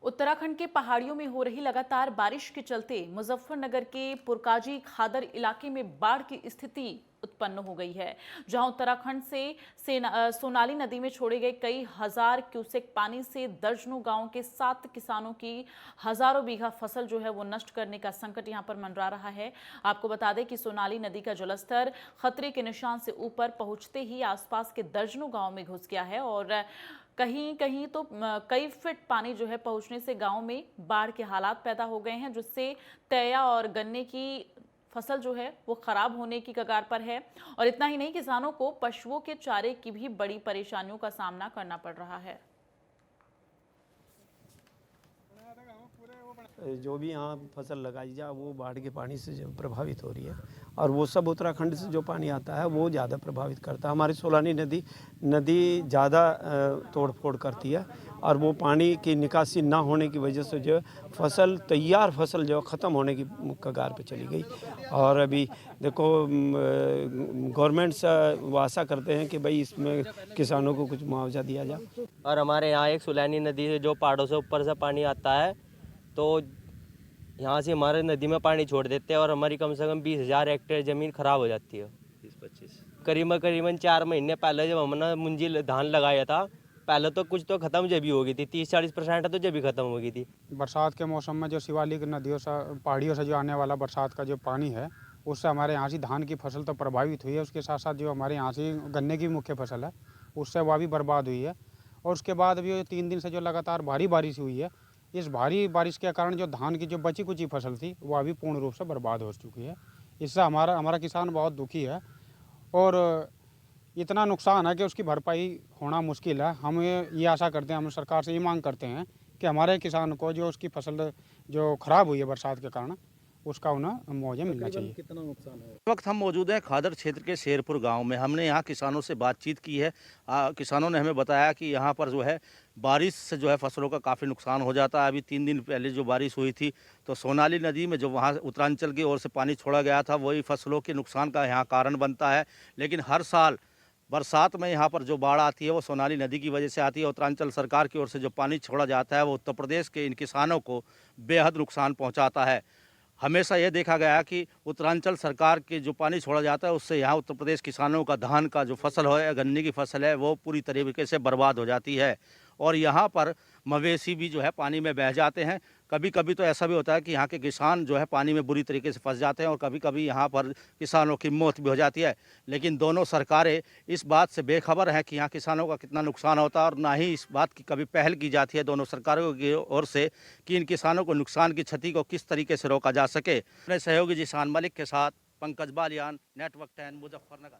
उत्तराखंड के पहाड़ियों में हो रही लगातार बारिश के चलते मुजफ्फरनगर के पुरकाजी खादर इलाके में बाढ़ की स्थिति उत्पन्न हो गई है, जहां उत्तराखंड से सोनाली नदी में छोड़े गए कई हजार क्यूसेक पानी से दर्जनों गांवों के 7 किसानों की हजारों बीघा फसल जो है वो नष्ट करने का संकट यहां पर मंडरा रहा है। आपको बता दें कि सोनाली नदी का जलस्तर खतरे के निशान से ऊपर पहुंचते ही आसपास के दर्जनों गांवों में घुस गया है और कहीं कहीं तो कई फीट पानी जो है पहुंचने से गांव में बाढ़ के हालात पैदा हो गए हैं, जिससे तेया और गन्ने की फसल जो है वो खराब होने की कगार पर है। और इतना ही नहीं, किसानों को पशुओं के चारे की भी बड़ी परेशानियों का सामना करना पड़ रहा है। जो भी यहाँ फसल लगाई जा वो बाढ़ के पानी से जो प्रभावित हो रही है, और वो सब उत्तराखंड से जो पानी आता है वो ज़्यादा प्रभावित करता है। हमारी सोलानी नदी ज़्यादा तोड़ फोड़ करती है, और वो पानी की निकासी ना होने की वजह से जो फसल तैयार फसल जो ख़त्म होने की कगार पे चली गई। और अभी देखो गवर्नमेंट से वो आशा करते हैं कि भाई इसमें किसानों को कुछ मुआवजा दिया जाए। और हमारे यहाँ एक सोलानी नदी है जो पहाड़ों से ऊपर से पानी आता है, तो यहाँ से हमारे नदी में पानी छोड़ देते हैं और हमारी कम से कम 20,000 हेक्टेयर ज़मीन खराब हो जाती है। 20-25 करीबन 4 महीने पहले जब हमने मुंजी धान लगाया था, पहले तो कुछ तो ख़त्म जब भी हो गई थी, 30-40% तो जब भी ख़त्म हो गई थी। बरसात के मौसम में जो शिवालिक नदियों से पहाड़ियों से जो आने वाला बरसात का जो पानी है, उससे हमारे यहाँ से धान की फसल तो प्रभावित हुई है। उसके साथ साथ जो हमारे यहाँ से गन्ने की मुख्य फसल है उससे वह भी बर्बाद हुई है। और उसके बाद भी 3 दिन से जो लगातार भारी बारिश हुई है, इस भारी बारिश के कारण जो धान की जो बची कुची फसल थी वह भी पूर्ण रूप से बर्बाद हो चुकी है। इससे हमारा किसान बहुत दुखी है और इतना नुकसान है कि उसकी भरपाई होना मुश्किल है। हम ये आशा करते हैं, हम सरकार से ये मांग करते हैं कि हमारे किसान को जो उसकी फसल जो खराब हुई है बरसात के कारण, उसका उन्हें मुआवजा मिलना चाहिए। कितना नुकसान है? इस वक्त हम मौजूद हैं खादर क्षेत्र के शेरपुर गांव में। हमने यहाँ किसानों से बातचीत की है। किसानों ने हमें बताया कि यहाँ पर जो है बारिश से जो है फसलों का काफ़ी नुकसान हो जाता है। अभी 3 दिन पहले जो बारिश हुई थी तो सोनाली नदी में जो वहाँ उत्तरांचल की ओर से पानी छोड़ा गया था वही फसलों के नुकसान का यहाँ कारण बनता है। लेकिन हर साल बरसात में यहाँ पर जो बाढ़ आती है वो सोनाली नदी की वजह से आती है। उत्तरांचल सरकार की ओर से जो पानी छोड़ा जाता है वो उत्तर प्रदेश के इन किसानों को बेहद नुकसान पहुँचाता है। हमेशा ये देखा गया है कि उत्तरांचल सरकार के जो पानी छोड़ा जाता है उससे यहाँ उत्तर प्रदेश किसानों का धान का जो फसल है या गन्ने की फसल है वो पूरी तरीके से बर्बाद हो जाती है। और यहाँ पर मवेशी भी जो है पानी में बह जाते हैं। कभी कभी तो ऐसा भी होता है कि यहाँ के किसान जो है पानी में बुरी तरीके से फंस जाते हैं और कभी कभी यहाँ पर किसानों की मौत भी हो जाती है। लेकिन दोनों सरकारें इस बात से बेखबर हैं कि यहाँ किसानों का कितना नुकसान होता है, और ना ही इस बात की कभी पहल की जाती है दोनों सरकारों की ओर से कि इन किसानों को नुकसान की क्षति को किस तरीके से रोका जा सके। अपने सहयोगी जिशान मलिक के साथ पंकज बालियान, नेटवर्क 10, मुजफ्फरनगर।